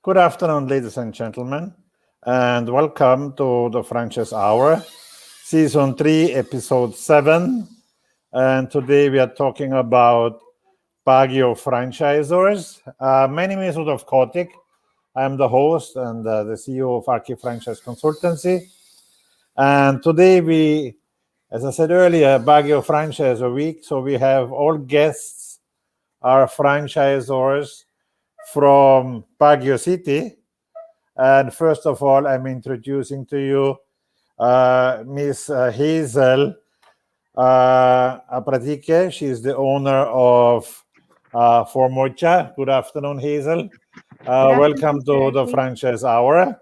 Good afternoon, ladies and gentlemen, and welcome to the Franchise Hour, Season 3, Episode 7. And today we are talking about Baguio franchisors. My name is Rudolf Kotik. I'm the host and the CEO of Arki Franchise Consultancy. And today we, as I said earlier, Baguio Franchisor Week. So we have all guests are franchisors from Baguio City. And first of all, I'm introducing to you Miss Hazel Apratike. She's the owner of Formocha. Good afternoon, Hazel. Good Welcome afternoon, Sir to the Erky. Franchise Hour.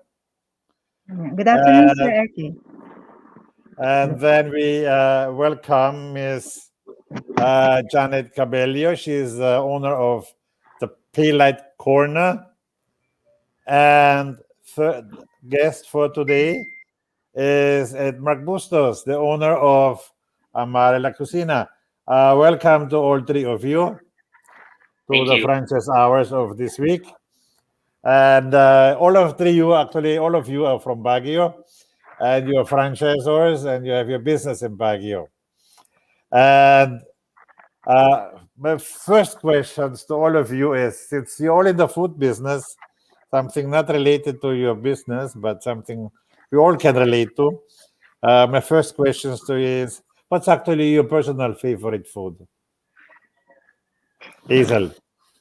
Good afternoon, Sir And, Erky. and then we welcome Miss Janet Cabello. She's the owner of the Paylite Corner. And third guest for today is Mark Bustos, the owner of Amare la Cucina. Welcome to all three of you to Thank the you. franchise hours of this week. And all of you are from Baguio, and you're franchisors, and you have your business in Baguio. And my first questions to all of you is, since you're all in the food business, something not related to your business, but something we all can relate to. My first questions to you is, what's actually your personal favorite food? Hazel.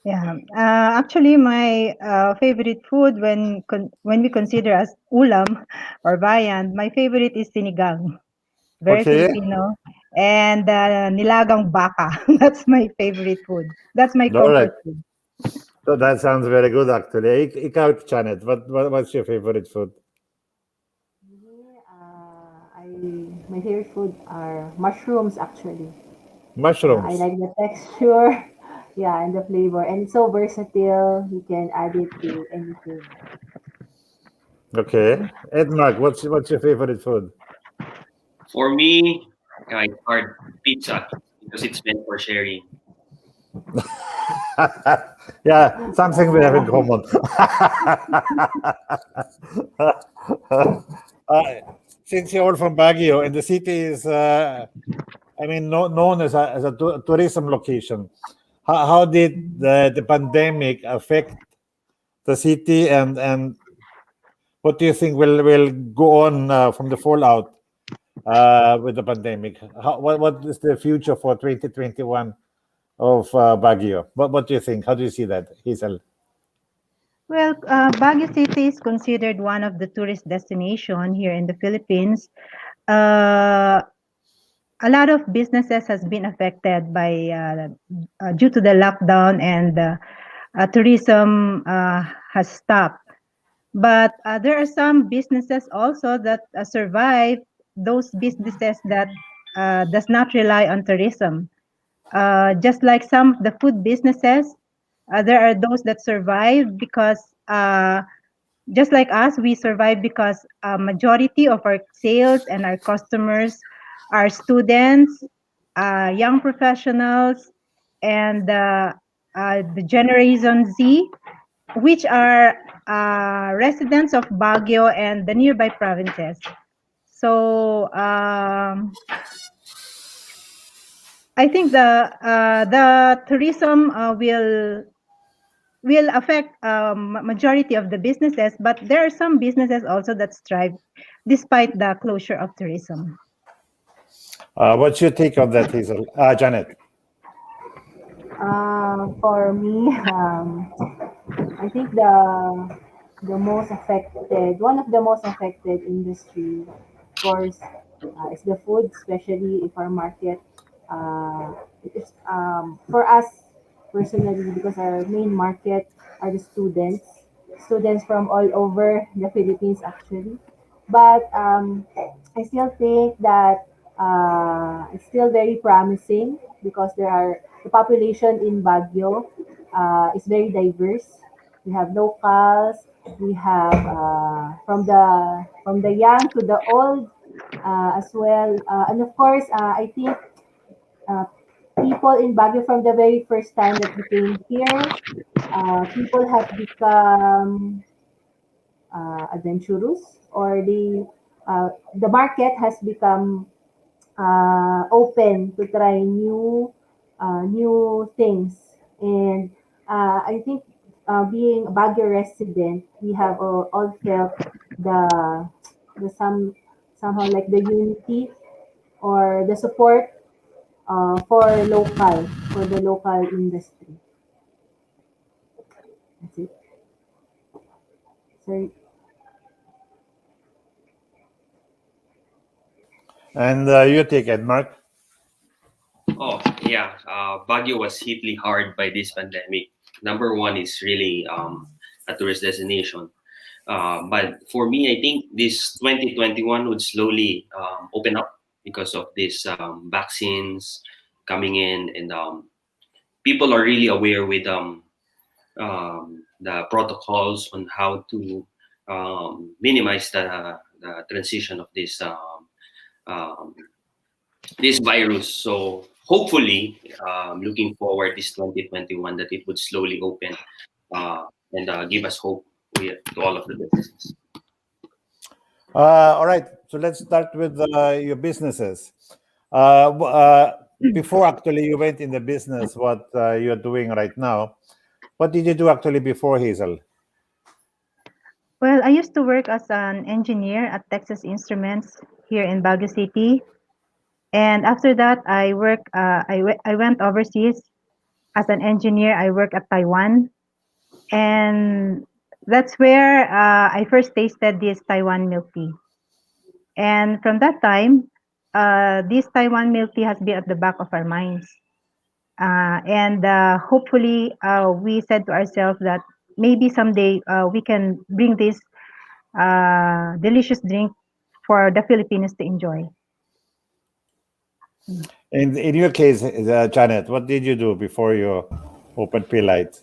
Yeah. Actually, my favorite food when we consider as ulam or bayan, my favorite is sinigang. Very Okay. Filipino. And nilagang baka. That's my favorite food. That's my All right. comfort food. So that sounds very good, actually. Ikaw, Janet, what's your favorite food? Me, my favorite food are mushrooms actually. I Mushrooms. like the texture, yeah, and the flavor, and it's so versatile. You can add it to anything. Okay. Ed Mark, what's your favorite food? For me, it's hard pizza because it's meant for sharing. Yeah, something we have in common. Since you're all from Baguio, and the city is, known as a tourism location, how did the pandemic affect the city, and what do you think will go on from the fallout with the pandemic? What is the future for 2021 of Baguio? What do you think? How do you see that, Hazel? Well, Baguio City is considered one of the tourist destination here in the Philippines. Uh, a lot of businesses has been affected by due to the lockdown, and tourism has stopped. But there are some businesses also that survive. Those businesses that does not rely on tourism. Just like some of the food businesses, there are those that survive because just like us, we survive because majority of our sales and our customers are students, young professionals, and the Generation Z, which are residents of Baguio and the nearby provinces. So I think the tourism will affect majority of the businesses, but there are some businesses also that strive despite the closure of tourism. What's your take on that, Hazel? Janet. For me, I think the most affected, one of the most affected industry, of course, is the food, especially if our market, uh, it's, for us personally, because our main market are the students from all over the Philippines actually. But I still think that it's still very promising because the population in Baguio is very diverse. We have locals, we have from the young to the old as well, and of course, I think uh, people in Baguio from the very first time that we came here, people have become adventurous, or the market has become open to try new things. And I think being a Baguio resident, we have all felt the the somehow like the unity or the support for the local industry. That's it. So And you take it, Mark. Oh, yeah. Baguio was hit hard by this pandemic. Number one is really a tourist destination. But for me, I think this 2021 would slowly open up because of these vaccines coming in, and people are really aware with the protocols on how to minimize the transition of um, this virus. So hopefully, looking forward this 2021 that it would slowly open and give us hope to all of the businesses. All right. So let's start with your businesses. Before actually you went in the business, what you're doing right now, what did you do actually before, Hazel? Well, I used to work as an engineer at Texas Instruments here in Baguio City. And after that, I went overseas as an engineer. I worked at Taiwan. And that's where I first tasted this Taiwan milk tea. And from that time, this Taiwan milk tea has been at the back of our minds. And hopefully, we said to ourselves that maybe someday we can bring this delicious drink for the Filipinos to enjoy. In your case, Janet, what did you do before you opened Paylite?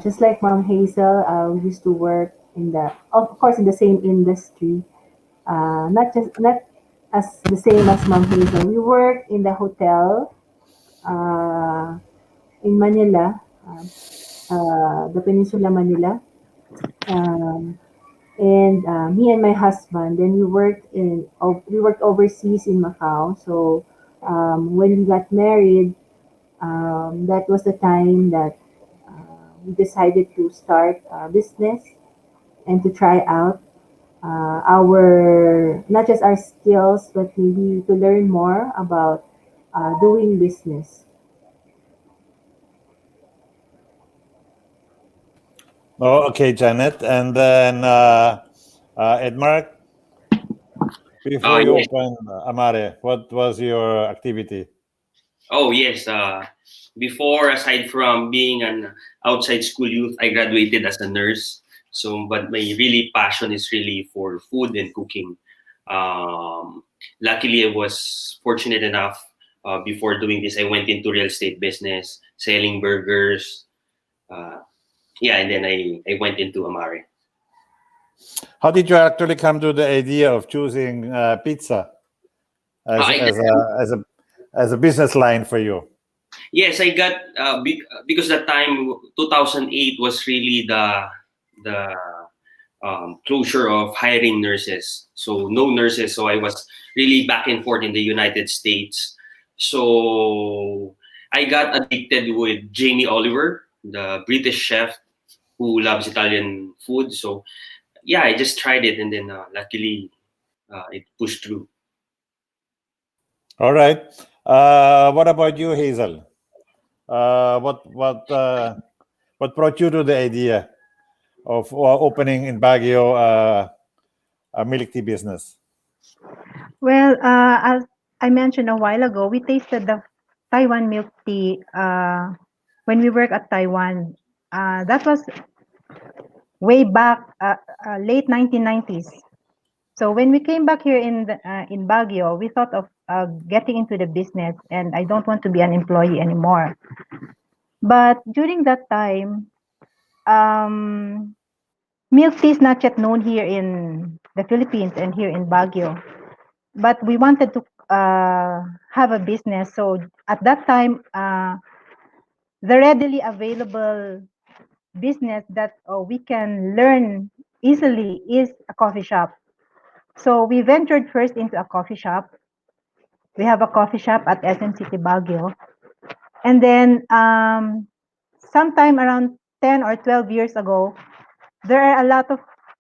just like Mom Hazel, we used to work of course, in the same industry. Not as the same as Mom Hazel. We worked in the hotel uh, in Manila, the Peninsula Manila, um, and me and my husband. Then we worked overseas in Macau. So when we got married, that was the time that we decided to start a business and to try out our not just our skills, but maybe to learn more about doing business. Oh, okay, Janet. And then Edmark, before you Yes. opened Amare, what was your activity? Oh, yes. Before, aside from being an outside school youth, I graduated as a nurse. So, but my really passion is really for food and cooking. Um, Luckily, I was fortunate enough. Before doing this, I went into real estate business, selling burgers. Uh, yeah, and then I went into Amare. How did you actually come to the idea of choosing pizza as I as a as a as a business line for you? Yes, I got because that time 2008 was really the closure of hiring nurses. So no nurses. So I was really back and forth in the United States. So I got addicted with Jamie Oliver, the British chef who loves Italian food. So yeah, I just tried it, and then luckily it pushed through. All right. What about you, Hazel? Uh, what what uh, what brought you to the idea of opening in Baguio a milk tea business? Well, as I mentioned a while ago, we tasted the Taiwan milk tea when we work at Taiwan. That was way back, late 1990s. So when we came back here in Baguio, we thought of getting into the business, and I don't want to be an employee anymore. But during that time, um, milk tea is not yet known here in the Philippines and here in Baguio. But we wanted to have a business. So at that time, the readily available business that we can learn easily is a coffee shop. So we ventured first into a coffee shop. We have a coffee shop at SM City Baguio. And then sometime around 10 or 12 years ago, there are a lot of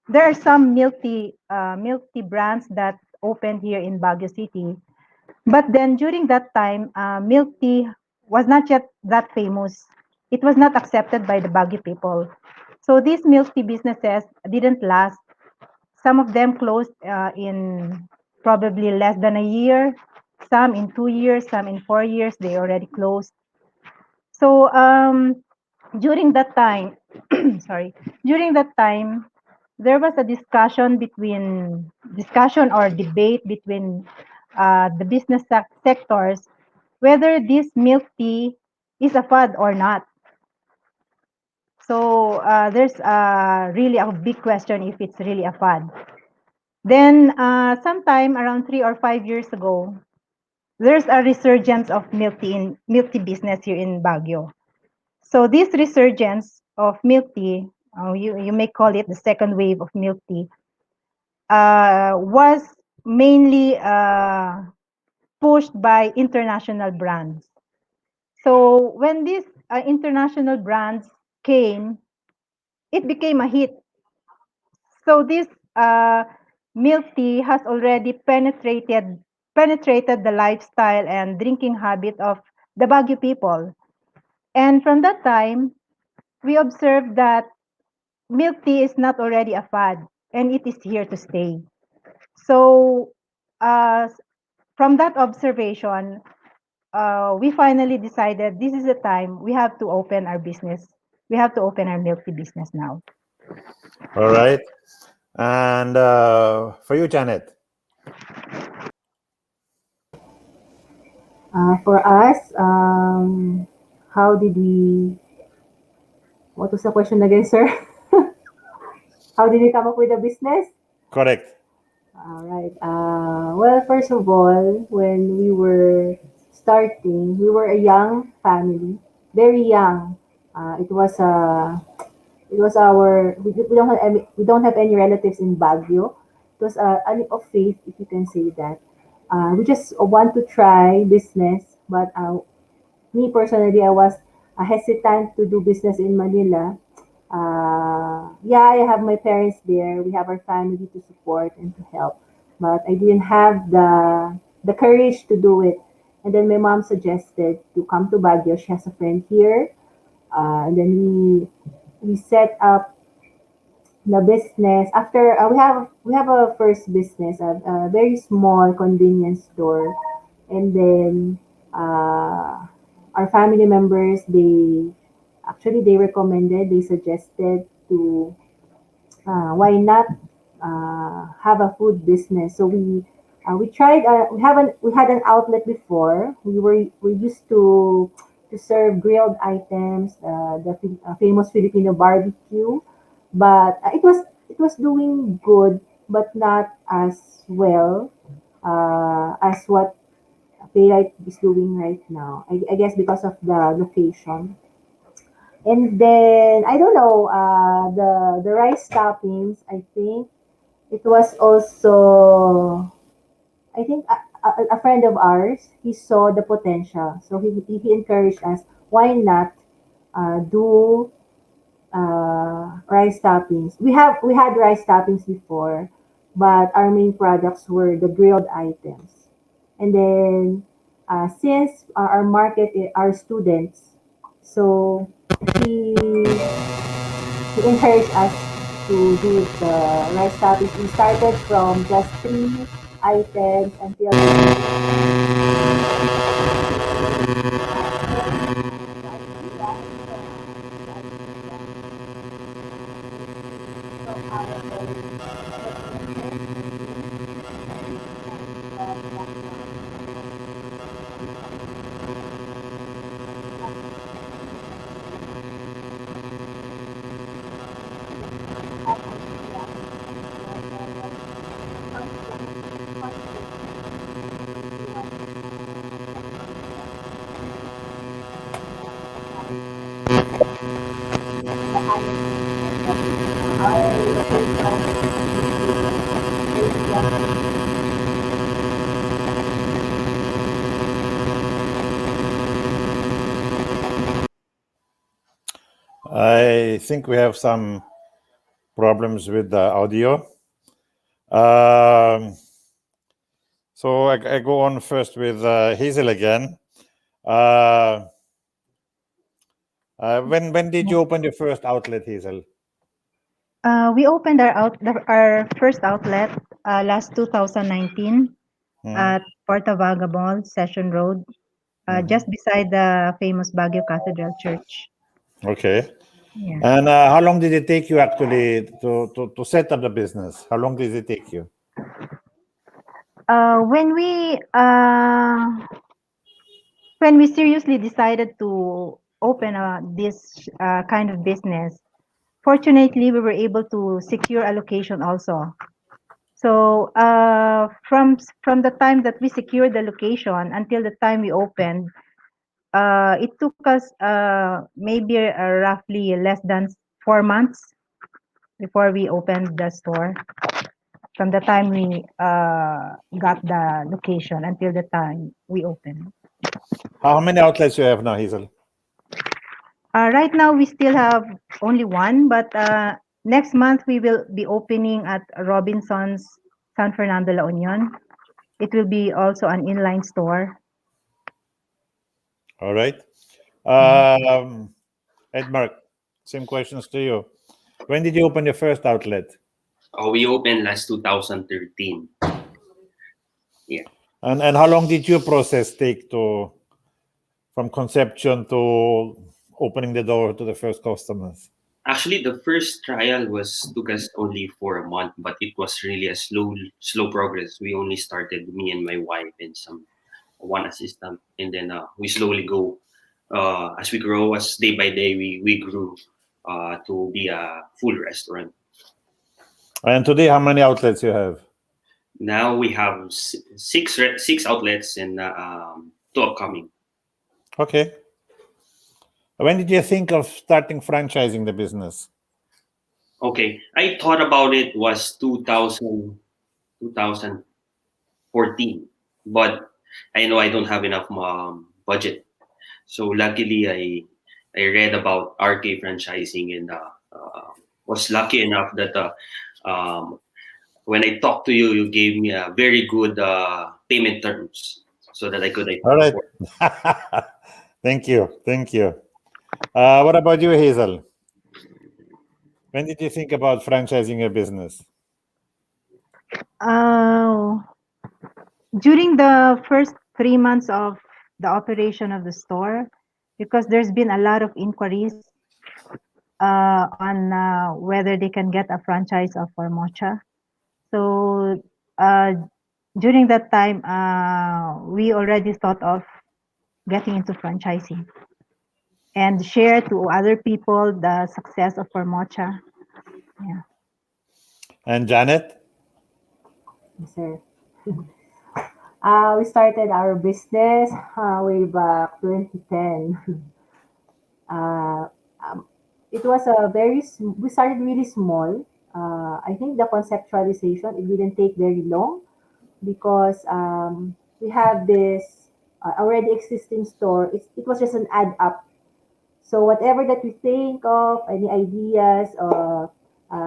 there are some milk tea brands that opened here in Baguio City. But then during that time, milk tea was not yet that famous. It was not accepted by the Baguio people. So these milk tea businesses didn't last. Some of them closed in probably less than a year. Some in 2 years, some in 4 years. They already closed. So during that time, sorry, during that time, there was a discussion or debate between the business sectors whether this milk tea is a fad or not. So there's really a big question if it's really a fad. Then sometime around 3 or 5 years ago, there's a resurgence of milk tea business here in Baguio. So this resurgence of milk tea, you may call it the second wave of milk tea, was mainly pushed by international brands. So when these international brands came, it became a hit. So this uh, milk tea has already penetrated the lifestyle and drinking habit of the Baguio people. And from that time, we observed that milk tea is not already a fad and it is here to stay. So, uh, from that observation, we finally decided this is the time we have to open our business. We have to open our milk tea business now. All right. And for you, Janet. For us, how did we, what was the question again, sir? How did we come up with a business? Correct. All right. Well, first of all, when we were starting, we were a young family, very young. It was our we don't have any relatives in Baguio. It was a leap of faith, if you can say that. We just want to try business, but me personally, I was hesitant to do business in Manila. Yeah, I have my parents there. We have our family to support and to help, but I didn't have the courage to do it. And then my mom suggested to come to Baguio. She has a friend here, and then we set up the business after we have a first business, a very small convenience store, and then our family members, they recommended, they suggested to why not have a food business. So we tried. We had an outlet before. We used to serve grilled items, the famous Filipino barbecue, but it was doing good, but not as well as what Paylite is doing right now. I guess because of the location. And then I don't know the rice toppings. I think it was also, I think a friend of ours, he saw the potential, so he encouraged us. Why not do rice toppings? We had rice toppings before, but our main products were the grilled items. And then since our market are students, so he he encouraged us to do the rice toppings. We started from just 3 items until our location I think we have some problems with the audio. Um, so I go on first with Hazel again. When did you open your first outlet, Hazel? We opened our first outlet last 2019 at Portavaga Mall, Session Road, just beside the famous Baguio Cathedral Church. Okay. Yeah. And how long did it take you actually to set up the business? How long did it take you? When we seriously decided to open this kind of business, fortunately we were able to secure a location also. So from the time that we secured the location until the time we opened, it took us maybe roughly less than 4 months before we opened the store. From the time we got the location until the time we opened. How many outlets you have now, Hazel? Right now we still have only one, but next month we will be opening at Robinson's San Fernando La Union. It will be also an inline store. All right. Edmark, same questions to you. When did you open your first outlet? We opened last 2013. Yeah. And how long did your process take to from conception to opening the door to the first customers? Actually, the first trial took us only for a month, but it was really a slow progress. We only started, me and my wife and one assistant, and then we slowly go as we grow, as day by day we grew to be a full restaurant. And today, how many outlets you have? Now we have six outlets and two upcoming. Okay. When did you think of starting franchising the business? Okay, I thought about it was 2014, but I know I don't have enough budget. So luckily, I read about RK franchising and was lucky enough that when I talked to you, you gave me a very good payment terms so that I could All right. afford. Thank you. Thank you. What about you, Hazel? When did you think about franchising your business? During the first 3 months of the operation of the store, because there's been a lot of inquiries on whether they can get a franchise of Formocha. So during that time, we already thought of getting into franchising and share to other people the success of Formocha. Yeah. And Janet? Yes, sir. We started our business way back 2010. Uh, it was we started really small. I think the conceptualization, it didn't take very long because we have this already existing store. It was just an add up. So whatever that we think of, any ideas or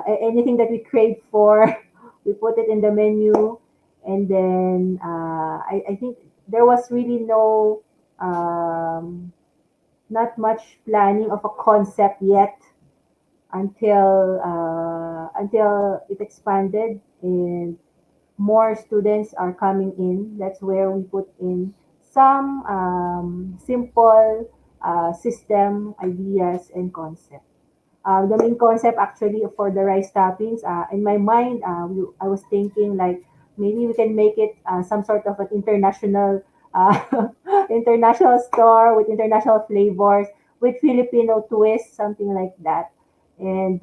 anything that we crave for, we put it in the menu. And then I think there was really not much planning of a concept yet until it expanded and more students are coming in. That's where we put in some simple system ideas and concept. The main concept actually for the rice toppings, in my mind, I was thinking like maybe we can make it some sort of an international international store with international flavors with Filipino twist, something like that. And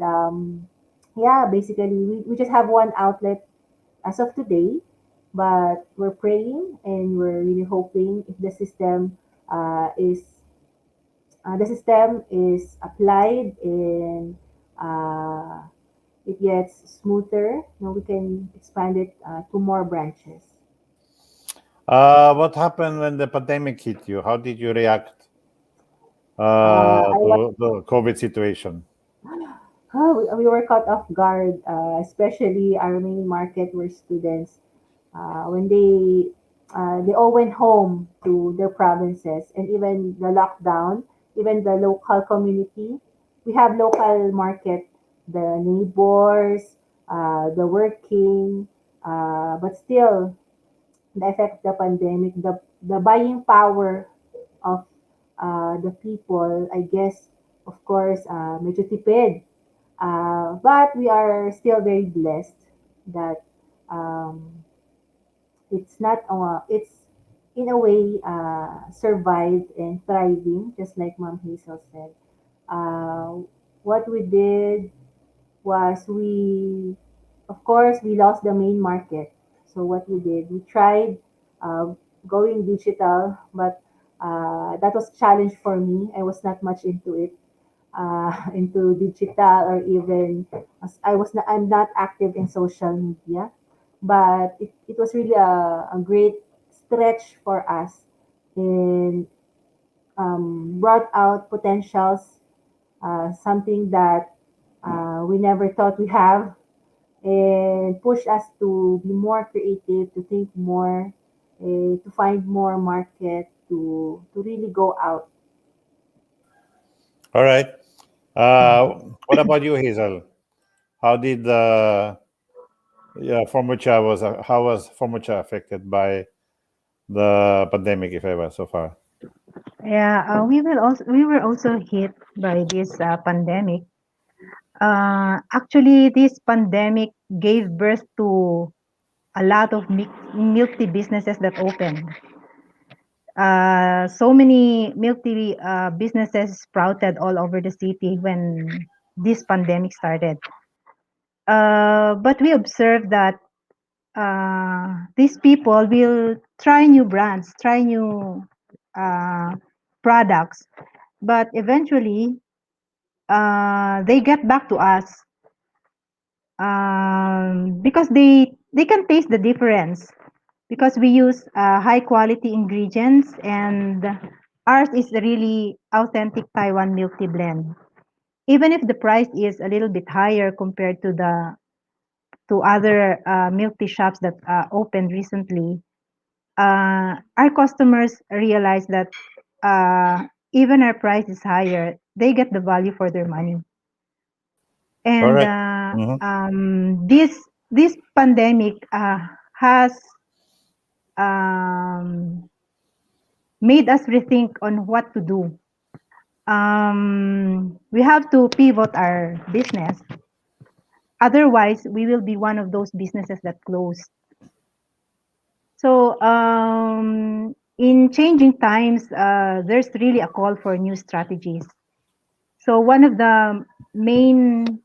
yeah, basically we just have one outlet as of today, but we're praying and we're really hoping if the system is applied and uh, it gets smoother, we can expand it to more branches. What happened when the pandemic hit you? How did you react I was to the COVID situation? we were caught off guard, especially our main market were students. When they all went home to their provinces, and even the lockdown, even the local community, we have local market, the neighbors, the working, but still the effect of the pandemic, the buying power of the people, I guess, of course, medyo tipid. But we are still very blessed that um, it's not, it's in a way survived and thriving, just like Mom Hazel said. Uh, what we did was of course, we lost the main market. So what we did, we tried uh, going digital, but that was a challenge for me. I was not much into it, into digital, or even as I'm not active in social media, but it was really a great stretch for us and brought out potentials, something that we never thought we have, and push us to be more creative, to think more, to find more market, to really go out. All right. What about you, Hazel? How did Formocha was how was Formocha affected by the pandemic, if ever, so far? Yeah, we were also hit by this pandemic. Actually, this pandemic gave birth to a lot of milk tea businesses that opened. So many milk tea businesses sprouted all over the city when this pandemic started. But we observed that these people will try new brands, try new uh, products, but eventually they get back to us because they can taste the difference because we use high quality ingredients, and ours is really authentic Taiwan milk tea blend. Even if the price is a little bit higher compared to the to other milk tea shops that opened recently, our customers realize that even our price is higher, they get the value for their money. All And right. Mhm. this pandemic has um, made us rethink on what to do. We have to pivot our business. Otherwise, we will be one of those businesses that close. So, in changing times, there's really a call for new strategies. So, one of the main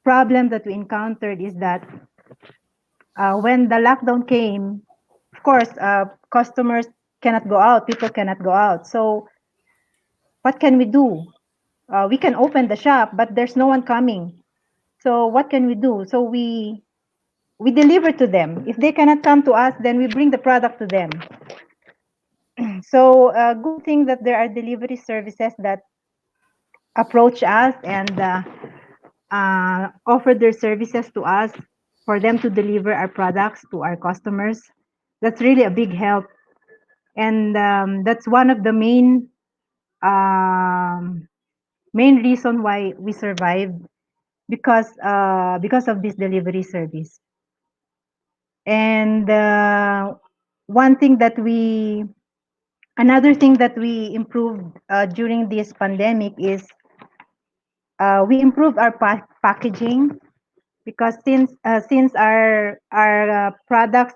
problem that we encountered is that when the lockdown came, of course, customers cannot go out, people cannot go out. So, what can we do? We can open the shop, but there's no one coming. So, what can we do? So, we deliver to them. If they cannot come to us, then we bring the product to them. So, good thing that there are delivery services that approach us and offer their services to us for them to deliver our products to our customers. That's really a big help, and that's one of the um, main reason why we survived because of this delivery service. And one thing that we another thing that we improved during this pandemic is we improved our packaging, because since our products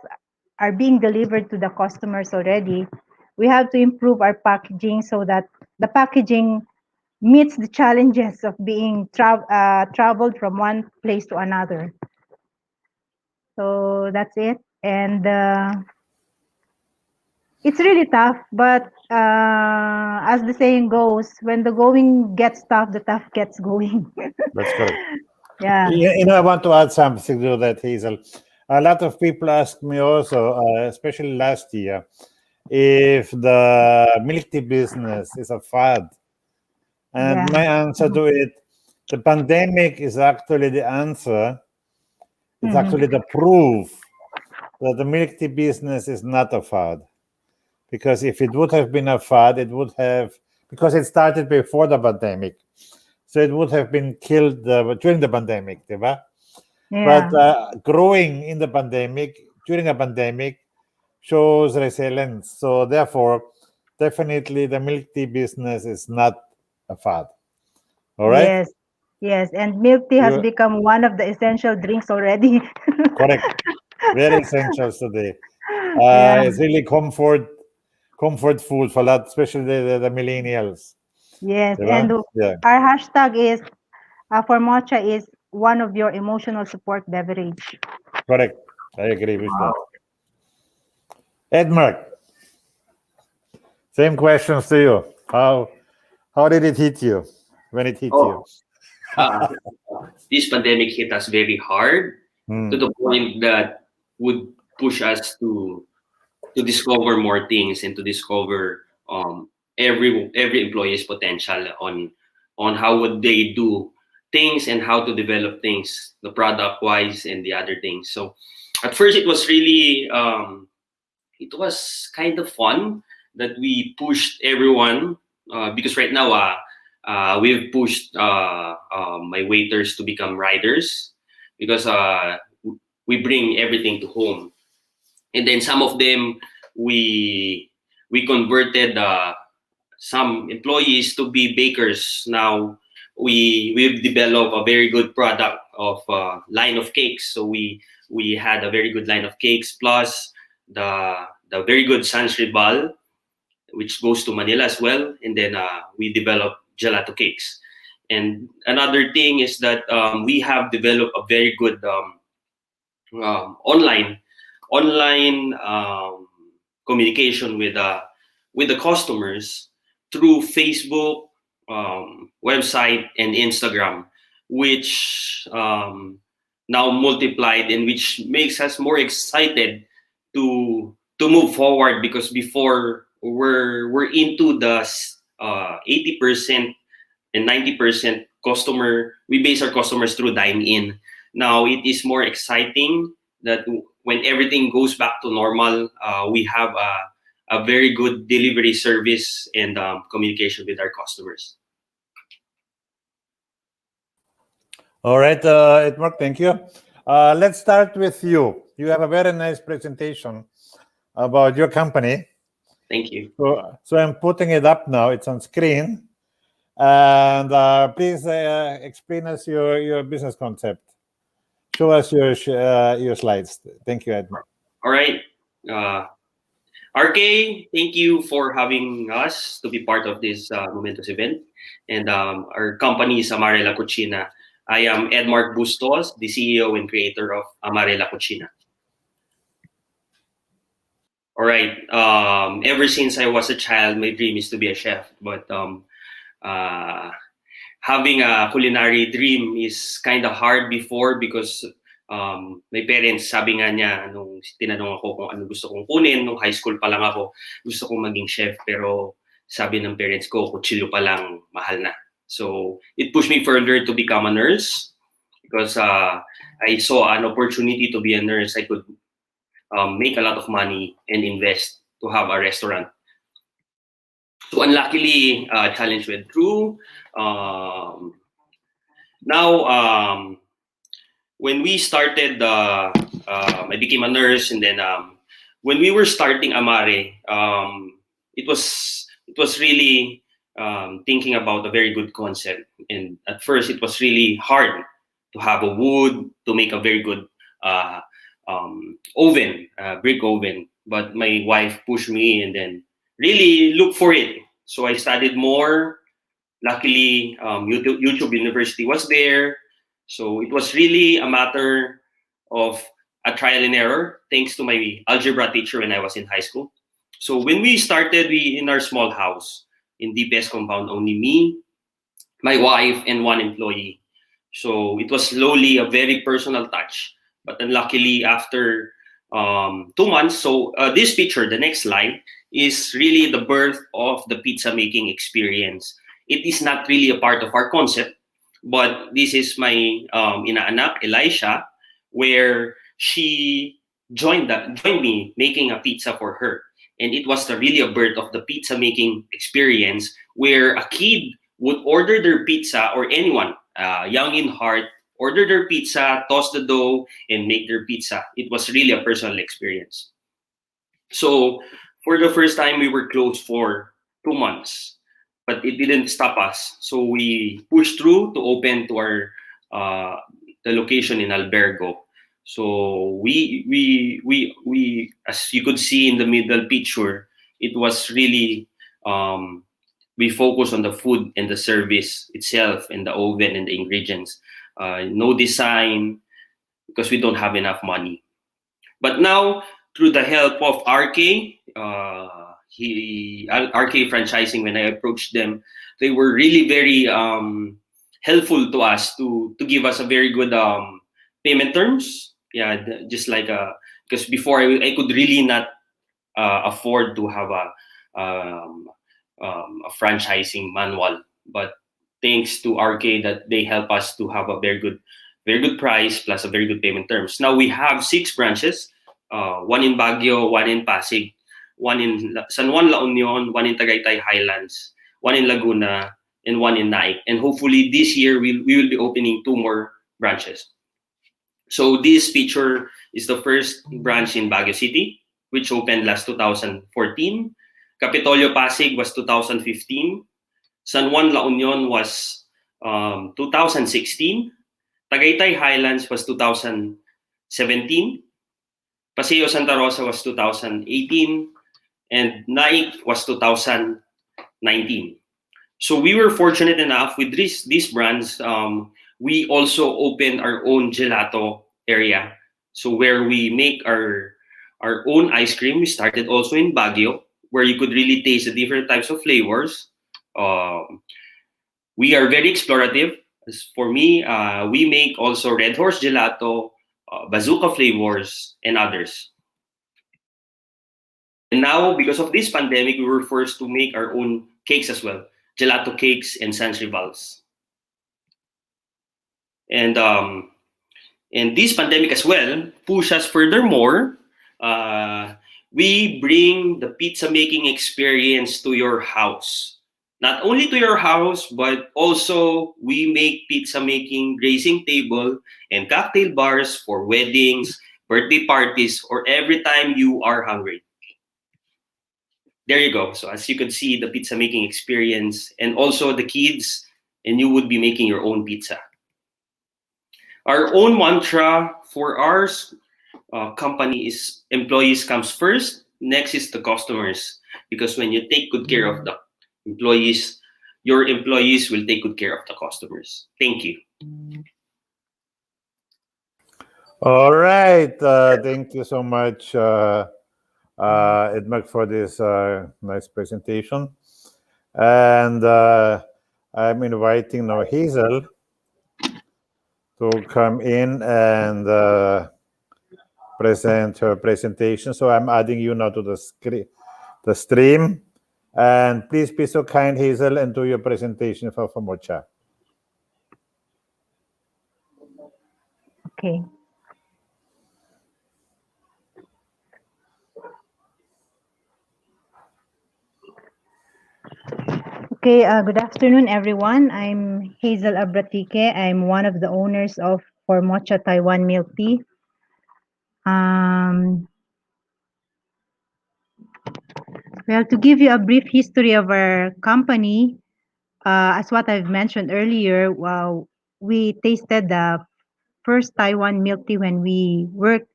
are being delivered to the customers already, we have to improve our packaging so that the packaging meets the challenges of being traveled from one place to another. So that's it. And It's really tough, but as the saying goes, when the going gets tough, the tough gets going. That's correct. Yeah, I want to add something to that, Hazel. A lot of people ask me also, especially last year, if the milk tea business is a fad. And yeah. my answer to it, the pandemic is actually the answer. It's Mhm. actually the proof that the milk tea business is not a fad. Because if it would have been a fad, it would have, because it started before the pandemic. So it would have been killed during the pandemic, diba? But Yeah. growing in the pandemic, during a pandemic, shows resilience. So therefore, definitely the milk tea business is not a fad. All right? Yes. Yes. And milk tea has You become one of the essential drinks already. correct. Very essential today. Yeah. It's really comfort food for that, especially the millennials. Yes. Diba? And Yeah, our hashtag is Formocha is one of your emotional support beverage. correct. I agree with that. Edmark, same questions to you. How did it hit you when it hit you? Oh, uh, this pandemic hit us very hard to Hmm. the point that would push us to discover more things and to discover every employee's potential on how would they do things and how to develop things, the product wise and the other things. So at first it was kind of fun that we pushed everyone because right now we've pushed my waiters to become riders because we bring everything to home, and then some of them we we converted some employees to be bakers. Now we've developed a very good product of line of cakes. So we had a very good line of cakes plus the very good sans ribal, which goes to Manila as well, and then we developed gelato cakes. And another thing is that we have developed a very good online communication with the customers through Facebook, website, and Instagram, which now multiplied and which makes us more excited to move forward because before we're into the 80% and 90% customer. We base our customers through dine in. Now it is more exciting that when everything goes back to normal, we have a very good delivery service and communication with our customers. All right, Edmark, thank you. Let's start with you. You have a very nice presentation about your company. Thank you. So I'm putting it up now. It's on screen. And please explain us your business concept. Show us your slides. Thank you, Edmark. All right. RK, thank you for having us to be part of this momentous event. And our company is Amare La Cucina. I am Edmark Bustos, the CEO and creator of Amare La Cucina. All right. Ever since I was a child, my dream is to be a chef. But uh, having a culinary dream is kind of hard before because my parents, sabi nga niya, nung tinanong ako kung ano gusto kong kunin, nung high school pa lang ako, gusto kong maging chef. Pero sabi ng parents ko, kutsilyo pa lang, mahal na. So it pushed me further to become a nurse because I saw an opportunity to be a nurse. I could make a lot of money and invest to have a restaurant. So unluckily, challenge went through. Now, when we started, I became a nurse, and then when we were starting Amare, it was really thinking about a very good concept. And at first, it was really hard to have a wood to make a very good oven, brick oven. But my wife pushed me, and then really look for it. So I studied more. Luckily, YouTube University was there. So it was really a matter of a trial and error, thanks to my algebra teacher when I was in high school. So when we started, we in our small house in DPS compound, only me, my wife, and one employee. So it was slowly a very personal touch. But unluckily, after 2 months, so this picture, the next slide, is really the birth of the pizza making experience. It is not really a part of our concept, but this is my inaanak, Elisha, where she joined me making a pizza for her. And it was really a birth of the pizza making experience where a kid would order their pizza, or anyone young in heart, order their pizza, toss the dough, and make their pizza. It was really a personal experience. So for the first time, we were closed for 2 months, but it didn't stop us. So we pushed through to open to our uh, the location in Albergo. So as you could see in the middle picture, it was really um, we focus on the food and the service itself, and the oven and the ingredients. No design because we don't have enough money. But now, through the help of RK, RK Franchising, when I approached them, they were really very helpful to us to give us a very good payment terms. Yeah, just like because before I could really not afford to have um, a franchising manual, but thanks to RK that they help us to have a very good price plus a very good payment terms. Now we have 6 branches, one in Baguio, one in Pasig, one in San Juan La Union, one in Tagaytay Highlands, one in Laguna, and one in Naik. And hopefully this year we will be opening 2 more branches. So this picture is the first branch in Baguio City, which opened last 2014. Capitolio Pasig was 2015. San Juan La Union was 2016. Tagaytay Highlands was 2017. Paseo Santa Rosa was 2018. And Naik was 2019. So we were fortunate enough with these brands. We also opened our own gelato area. So where we make our own ice cream. We started also in Baguio, where you could really taste the different types of flavors. Um, we are very explorative. As for me, we make also Red Horse Gelato, Bazooka flavors, and others. And now, because of this pandemic, we were forced to make our own cakes as well, gelato cakes and sans rivals. And this pandemic as well push us furthermore. Uh, we bring the pizza making experience to your house. Not only to your house, but also we make pizza making grazing table and cocktail bars for weddings, birthday parties, or every time you are hungry. There you go. So as you could see, the pizza making experience and also the kids, and you would be making your own pizza. Our own mantra for our company is employees comes first, next is the customers. Because when you take good care of the employees, your employees will take good care of the customers. Thank you. All right. Thank you so much, Edmund, for this nice presentation. And I'm inviting now Hazel to come in and present her presentation. So I'm adding you now to the stream. And please be so kind, Hazel, and do your presentation for Formocha. Okay. Okay, good afternoon, everyone. I'm Hazel Abratike. I'm one of the owners of Formocha Taiwan Milk Tea. Well, to give you a brief history of our company, as what I've mentioned earlier, we tasted the first Taiwan milk tea when we worked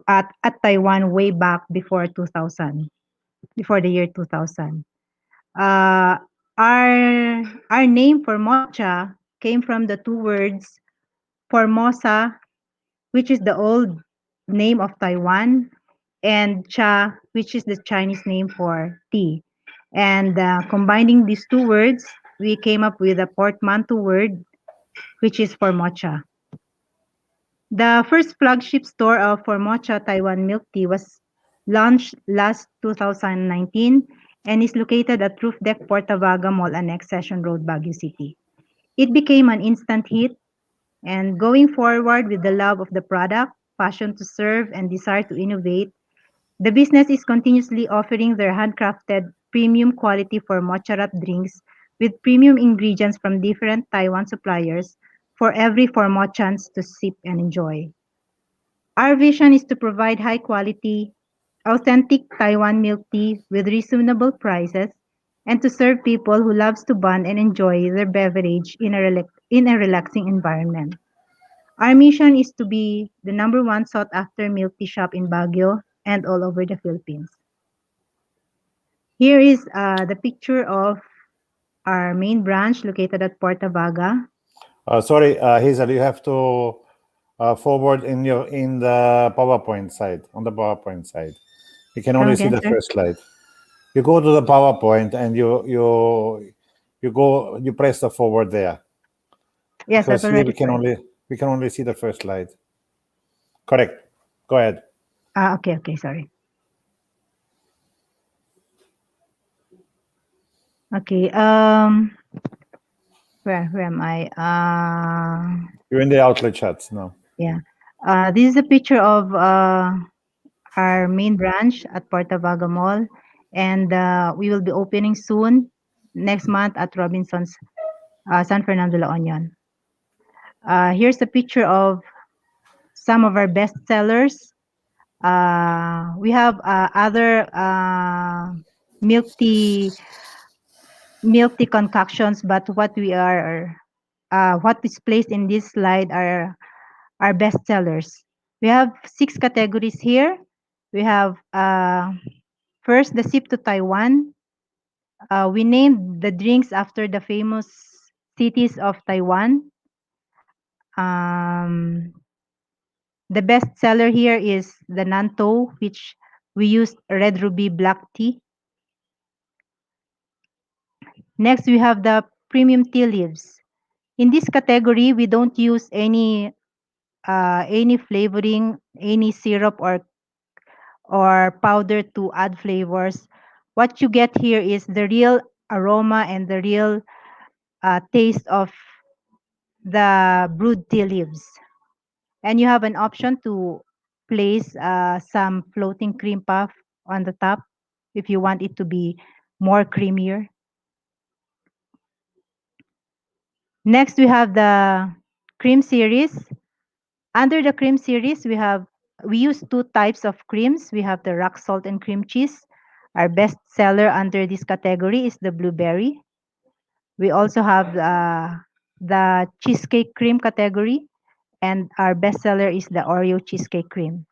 at Taiwan way back before 2000, before the year 2000. Uh, our name Formocha came from the two words Formosa, which is the old name of Taiwan, and cha, which is the Chinese name for tea. And combining these two words, we came up with a portmanteau word, which is Formocha. The first flagship store of Formocha Taiwan milk tea was launched last 2019 and is located at Roof Deck Portavaga Mall Annex Session Road, Baguio City. It became an instant hit, and going forward with the love of the product, passion to serve, and desire to innovate, the business is continuously offering their handcrafted premium quality for matcha wrapped drinks with premium ingredients from different Taiwan suppliers for every Formochans to sip and enjoy. Our vision is to provide high quality, authentic Taiwan milk tea with reasonable prices and to serve people who loves to bond and enjoy their beverage in a relaxing environment. Our mission is to be the number one sought after milk tea shop in Baguio and all over the Philippines. Here is the picture of our main branch located at Portavaga. Sorry, Hazel, you have to forward in the PowerPoint side, on the PowerPoint side. You can Come only see again, the sir? first slide. You go to the PowerPoint and you press the forward there Yes, I've because here already pressed. we can only see the first slide. Correct. Go ahead. Okay, okay, sorry. Okay, where am I? You're in the outlet chats now. Yeah. This is a picture of our main branch at Portavaga Mall, and we will be opening soon next month at Robinson's San Fernando La Union. Here's a picture of some of our best sellers. We have other milk tea concoctions, but what is placed in this slide are our best sellers. We have 6 categories here. We have first the sip to Taiwan. We named the drinks after the famous cities of Taiwan. Um, the best seller here is the Nantou, which we used red ruby black tea. Next, we have the premium tea leaves. In this category, we don't use any flavoring, any syrup or powder to add flavors. What you get here is the real aroma and the real taste of the brewed tea leaves. And you have an option to place some floating cream puff on the top if you want it to be more creamier. Next, we have the cream series. Under the cream series, we use 2 types of creams. We have the rock salt and cream cheese. Our best seller under this category is the blueberry. We also have the cheesecake cream category, and our best seller is the Oreo cheesecake cream.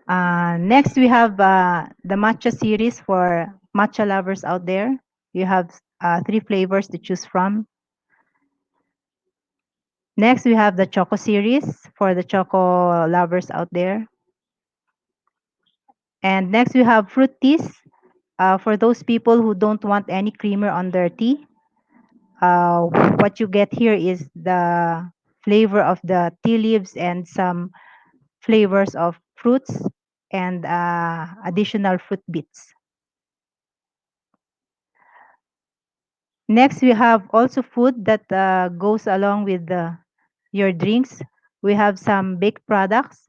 Next, we have the matcha series for matcha lovers out there. You have 3 flavors to choose from. Next, we have the choco series for the choco lovers out there. And next, we have fruit teas for those people who don't want any creamer on their tea. What you get here is the flavor of the tea leaves and some flavors of fruits and additional fruit bits. Next, we have also food that goes along with your drinks. We have some baked products.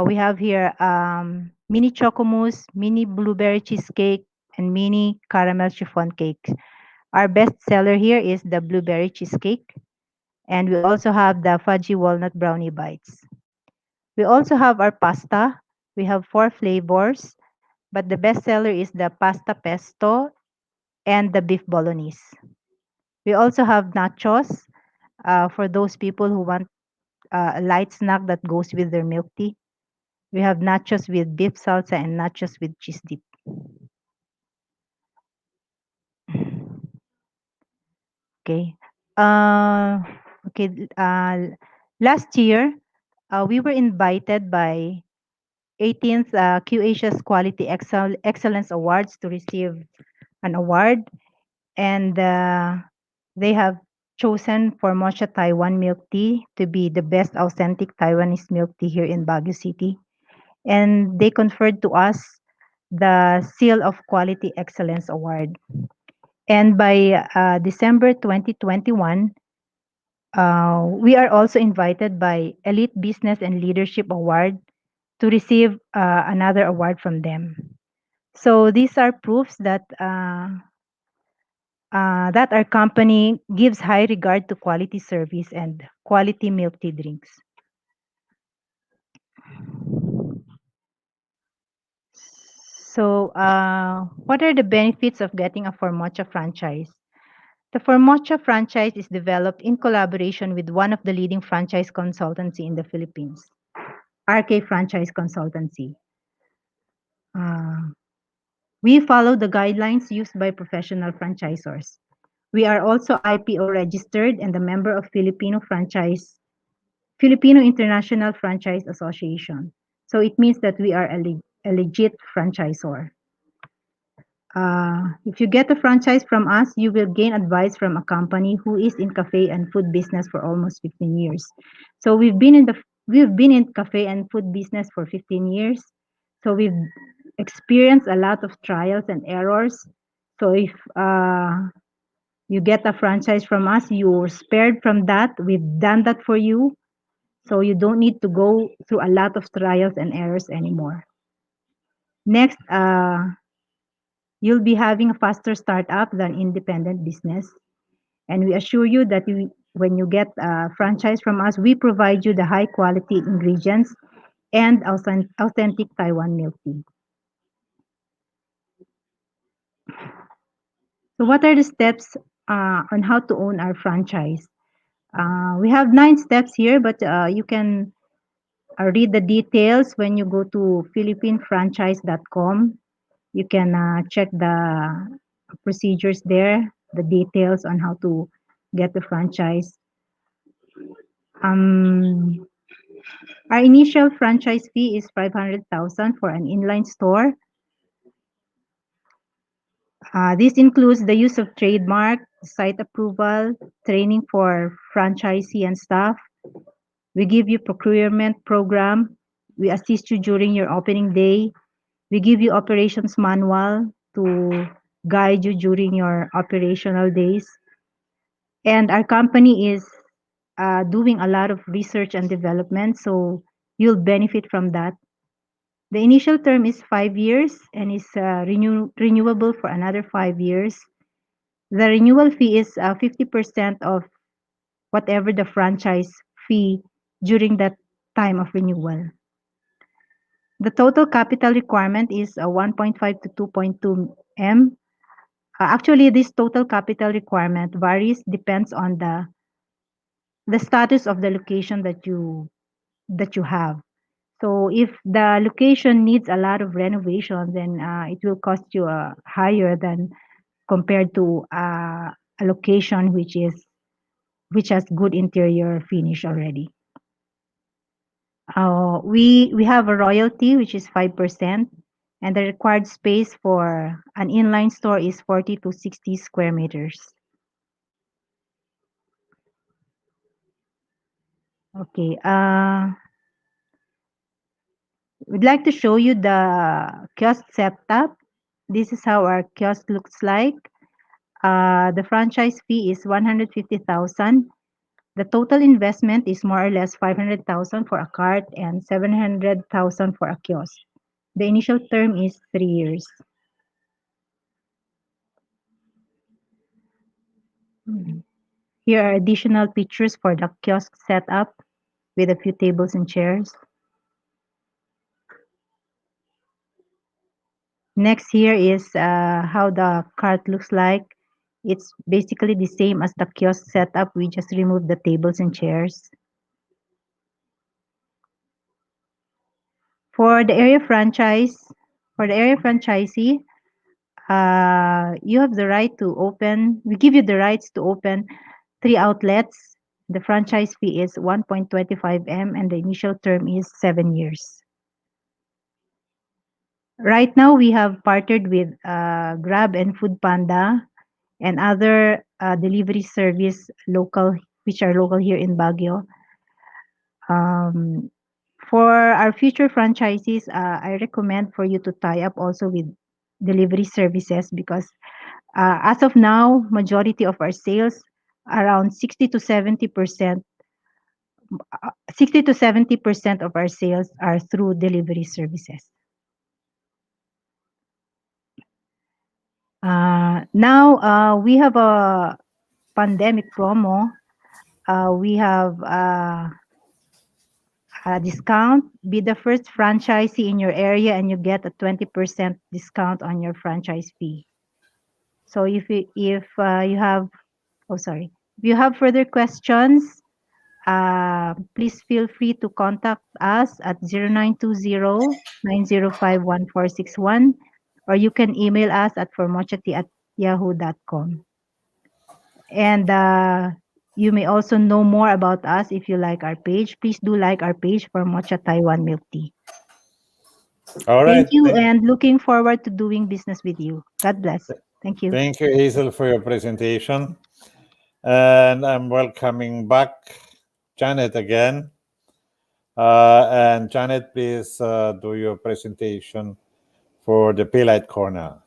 We have here mini choco mousse, mini blueberry cheesecake, and mini caramel chiffon cake. Our best seller here is the blueberry cheesecake. And we also have the fudgy walnut brownie bites. We also have our pasta. We have 4 flavors, but the best seller is the pasta pesto and the beef bolognese. We also have nachos for those people who want a light snack that goes with their milk tea. We have nachos with beef salsa and nachos with cheese dip. Okay. Okay. Last year, we were invited by 18th QAsia's Quality Excellence Awards to receive an award, and they have chosen Formocha Taiwan milk tea to be the best authentic Taiwanese milk tea here in Baguio City. And they conferred to us the Seal of Quality Excellence Award. And by December 2021, we are also invited by Elite Business and Leadership Award to receive another award from them. So these are proofs that our company gives high regard to quality service and quality milk tea drinks. So, what are the benefits of getting a Formocha franchise? The Formocha franchise is developed in collaboration with one of the leading franchise consultancy in the Philippines, RK Franchise Consultancy. Uh, we follow the guidelines used by professional franchisors. We are also IPO registered and a member of Filipino International Franchise Association. So it means that we are a legit franchisor. If you get a franchise from us, you will gain advice from a company who is in cafe and food business for almost 15 years. So we've been in cafe and food business for 15 years. So we've experienced a lot of trials and errors. So if you get a franchise from us, you're spared from that. We've done that for you. So you don't need to go through a lot of trials and errors anymore. Next, you'll be having a faster startup than independent business. And we assure you that when you get a franchise from us, we provide you the high quality ingredients and authentic Taiwan milk tea. So what are the steps on how to own our franchise? We have 9 steps here, but you can read the details when you go to philippinefranchise.com. You can check the procedures there, the details on how to get the franchise. Um, our initial franchise fee is 500,000 for an inline store. This includes the use of trademark, site approval, training for franchisee and staff. We give you procurement program. We assist you during your opening day. We give you operations manual to guide you during your operational days. And our company is doing a lot of research and development, so you'll benefit from that. The initial term is 5 years and is renewable for another 5 years. The renewal fee is 50% of whatever the franchise fee during that time of renewal. The total capital requirement is 1.5 to 2.2 M. Actually, this total capital requirement varies, depends on the status of the location that you have. So if the location needs a lot of renovation, then it will cost you higher than compared to a location which has good interior finish already. We have a royalty which is 5%, and the required space for an inline store is 40 to 60 square meters. Okay. We'd like to show you the kiosk setup. This is how our kiosk looks like. The franchise fee is 150,000. The total investment is more or less 500,000 for a cart and 700,000 for a kiosk. The initial term is 3 years. Here are additional pictures for the kiosk setup with a few tables and chairs. Next here is how the cart looks like. It's basically the same as the kiosk setup. We just removed the tables and chairs. For the area franchisee, you have the right to open. We give you the rights to open 3 outlets The franchise fee is 1.25 M and the initial term is 7 years. Right now, we have partnered with Grab and Food Panda and other delivery service which are local here in Baguio. Um, for our future franchises, I recommend for you to tie up also with delivery services because as of now, majority of our sales, around 60 to 70% of our sales are through delivery services. Now we have a pandemic promo. We have a discount. Be the first franchisee in your area and you get a 20% discount on your franchise fee. So if you have, oh sorry, if you have further questions, please feel free to contact us at 0920-905-1461 or you can email us at formochati@yahoo.com. And you may also know more about us if you like our page. Please do like our page for Mocha Taiwan Milk Tea. All Thank right. you and looking forward to doing business with you. God bless. Thank you. Thank you, Hazel, for your presentation. And I'm welcoming back Janet again. And Janet, please do your presentation for the Paylite corner.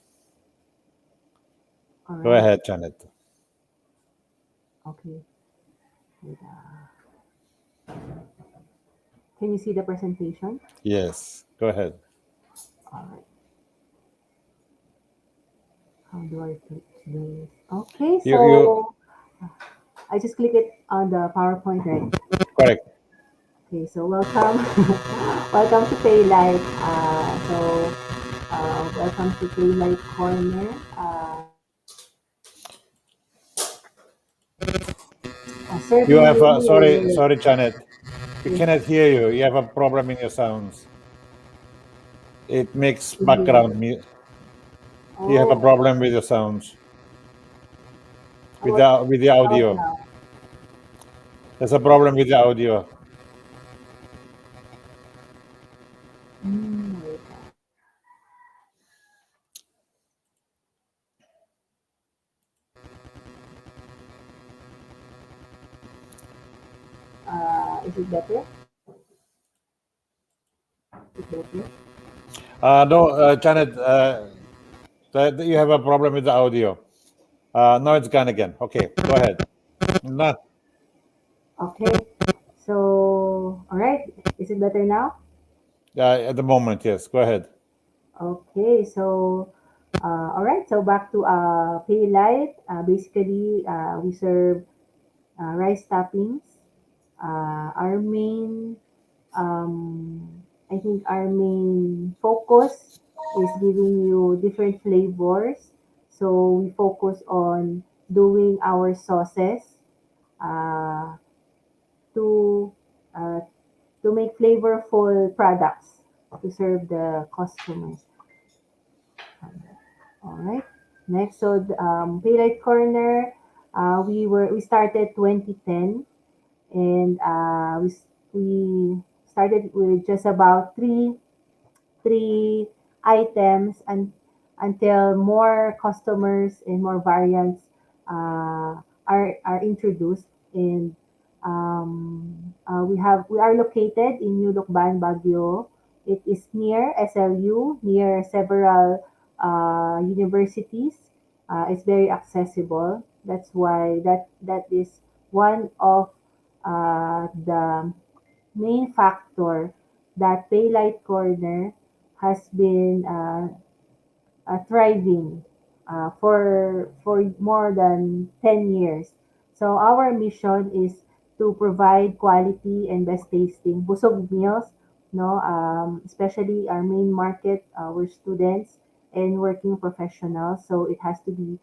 All Go right. ahead, Janet. Okay. Can you see the presentation? Yes, go ahead. All right. How do I click this? Okay, You so I just click it on the PowerPoint, right? correct. Okay, so welcome, welcome to Paylite. Welcome to Paylite Corner. You Serving have you sorry, Janet. We with cannot hear you. You have a problem in your sounds. It makes with background music. You have a oh, problem with your sounds, how about, with the how about audio. now? There's a problem with the audio. Wait. Is it better? Is it better? No, Janet, you have a problem with the audio. No, it's gone again. Okay, go ahead. Not Okay. So, all right. Is it better now? at the moment. Yes, go ahead. Okay. So, all right. So back to Paylite. Basically, we serve rice toppings. Our main, I think, our main focus is giving you different flavors. So we focus on doing our sauces uh, to uh, to make flavorful products to serve the customers. All right. Next, so Paylite Corner, we started 2010, and we started with just about three items and until more customers and more variants are introduced and we are located in New Lucban, Baguio. It is near SLU, near several universities. It's very accessible. That's why that is one of the main factor that Paylite Corner has been thriving for more than 10 years. So our mission is to provide quality and best tasting busog meals, no, especially our main market, we're students and working professionals. So it has to be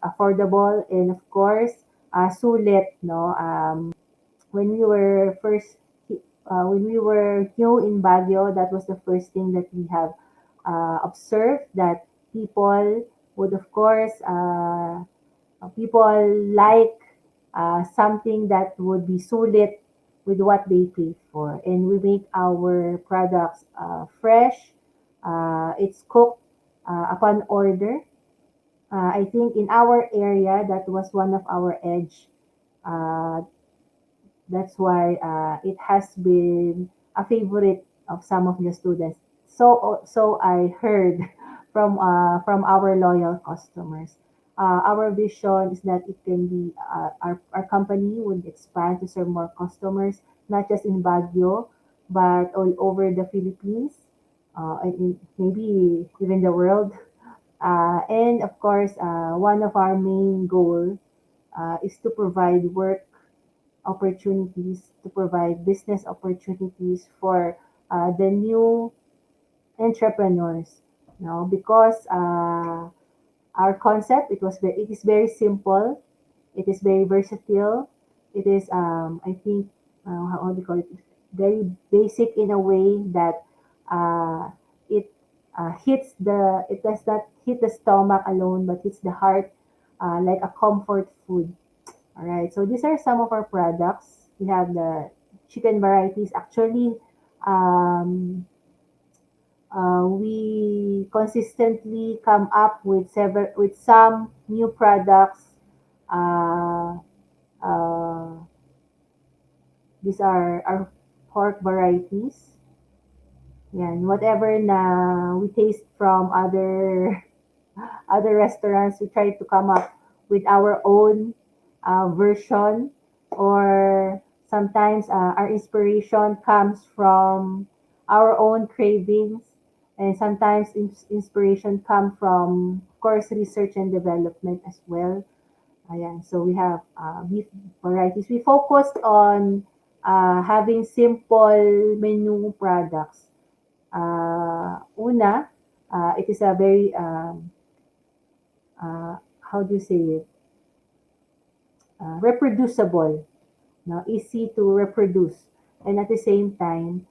affordable and of course, sulit, no. When we were first when we were new in Baguio, that was the first thing that we have observed that people would, of course, people like something that would be sulit with what they paid for. And we make our products fresh. It's cooked upon order. I think in our area, that was one of our edge. Uh, that's why it has been a favorite of some of the students. So I heard from our loyal customers. Our vision is that it can be our company would expand to serve more customers, not just in Baguio, but all over the Philippines, maybe even the world. And of course, one of our main goal is to provide work opportunities, to provide business opportunities for the new entrepreneurs. Because our concept it is very simple, it is very versatile, it is I think how do you call it? Very basic in a way that it it does not hit the stomach alone, but hits the heart like a comfort food. All right, so these are some of our products. We have the chicken varieties. Actually, um, we consistently come up with some new products. Uh, uh, these are our pork varieties. Yan, whatever na we taste from other other restaurants, we try to come up with our own version, or sometimes our inspiration comes from our own cravings, and sometimes inspiration come from, of course, research and development as well. Ayan, so we have beef varieties. We focused on having simple menu products. Una, it is a very how do you say it? Reproducible, no? Easy to reproduce, and at the same time,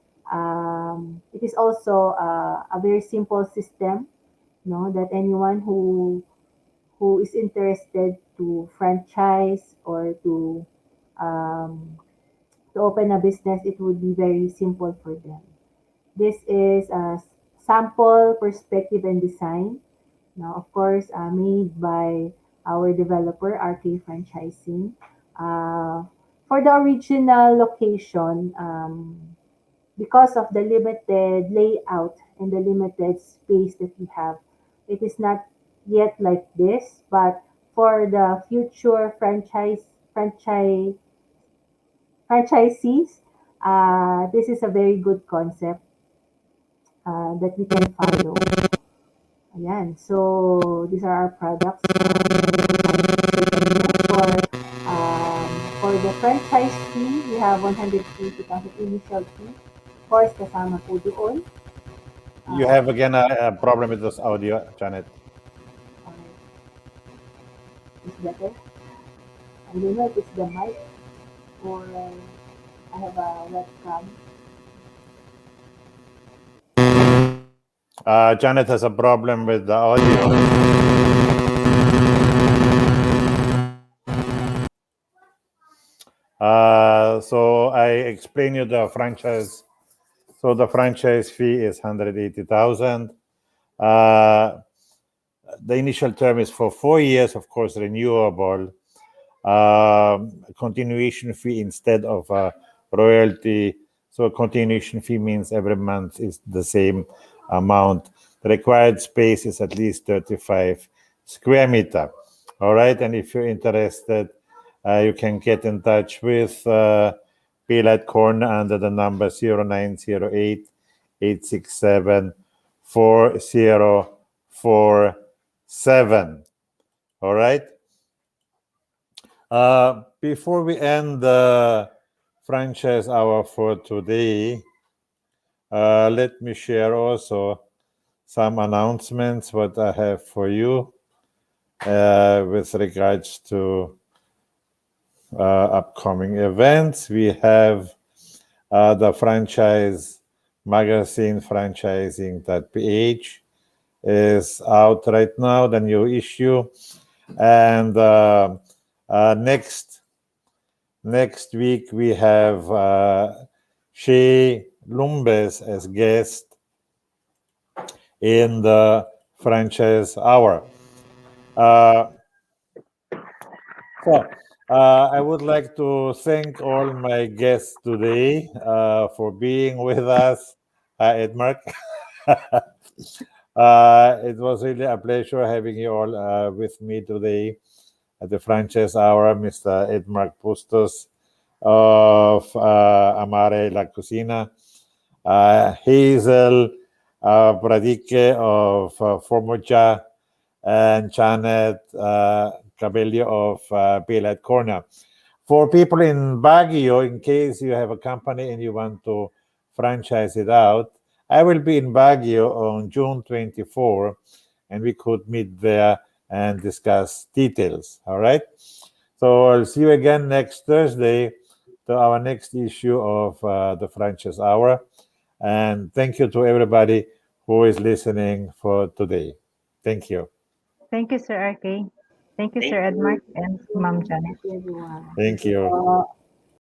it is also a very simple system, no? That anyone who is interested to franchise or um, to open a business, it would be very simple for them. This is a sample perspective and design. Now, of course, made by our developer, RK Franchising. Uh, for the original location, because of the limited layout and the limited space that we have, it is not yet like this. But for the future franchisees, this is a very good concept that we can follow. Ayan. So, these are our products. For the franchise fee, we have 180,000 initial fee. Of course, kasama po doon. You have again a problem with this audio, Janet. Alright. Is better? I don't know if it's the mic or I have a webcam. Janet has a problem with the audio. So I explain you the franchise. So the franchise fee is 180,000. The initial term is for 4 years, of course, renewable. Continuation fee instead of a royalty. So continuation fee means every month is the same amount. The required space is at least 35 square meter. All right, and if you're interested, you can get in touch with Paylite Corner under the number 0908 867 4047. All right. Before we end the franchise hour for today, let me share also some announcements what I have for you with regards to upcoming events. We have the franchise magazine franchising.ph is out right now, the new issue. And next Next week we have Shea Lumbes as guest in the franchise hour. I would like to thank all my guests today for being with us. Edmark. It was really a pleasure having you all with me today at the franchise hour, Mr. Edmark Bustos of Amare La Cucina, Hazel Bradique of Formocha, and Janet Cabello of Paylite Corner. For people in Baguio, in case you have a company and you want to franchise it out, I will be in Baguio on June 24, and we could meet there and discuss details. All right. So I'll see you again next Thursday to our next issue of the Franchise Hour. And thank you to everybody who is listening for today. Thank you. Thank you, Sir RK. Thank you, Thank Sir you. Edmark and Ma'am Janet. Thank you, everyone. Thank you.